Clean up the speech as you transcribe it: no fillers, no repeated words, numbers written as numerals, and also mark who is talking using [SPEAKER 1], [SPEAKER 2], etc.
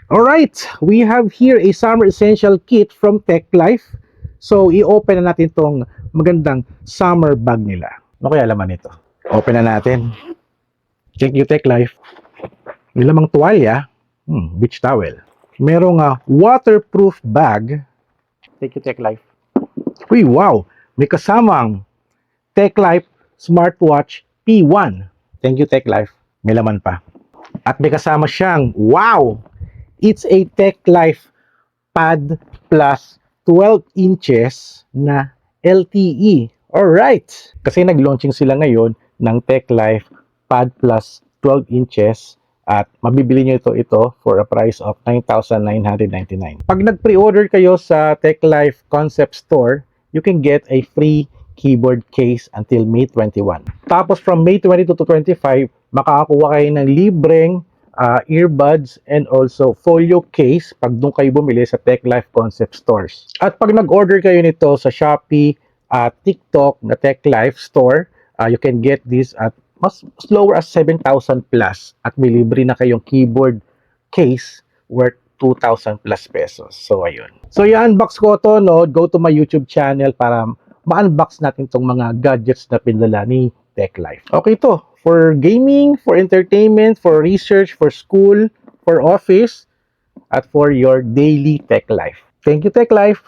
[SPEAKER 1] Alright, we have here a summer essential kit from Tech Life. So, i-open na natin tong magandang summer bag nila. Ano kaya laman nito? Open na natin. Check you Tech Life. May lamang tuwalya. Beach towel. Merong waterproof bag. Thank you Tech Life. Uy, wow! May kasamang Tech Life Smartwatch P1. Thank you Tech Life. May laman pa. At may kasama siyang, wow! It's a Tech Life Pad Plus 12 inches na LTE. Alright! Kasi nag-launching sila ngayon ng Tech Life Pad Plus 12 inches at mabibili nyo ito for a price of 9,999. Pag nag-pre-order kayo sa Tech Life Concept Store, you can get a free keyboard case until May 21. Tapos from May 22 to 25, makakakuha kayo ng libreng earbuds and also folio case pag doon kayo bumili sa Tech Life Concept Stores. At pag nag-order kayo nito sa Shopee at TikTok na Tech Life Store, you can get this at mas lower as 7,000 plus at may libre na kayong keyboard case worth 2,000 plus pesos. So, ayun. So, i-unbox ko to, no? Go to my YouTube channel para ma-unbox natin tong mga gadgets na pinadala ni Tech Life. Okay to. For gaming, for entertainment, for research, for school, for office, at for your daily tech life. Thank you, Tech Life!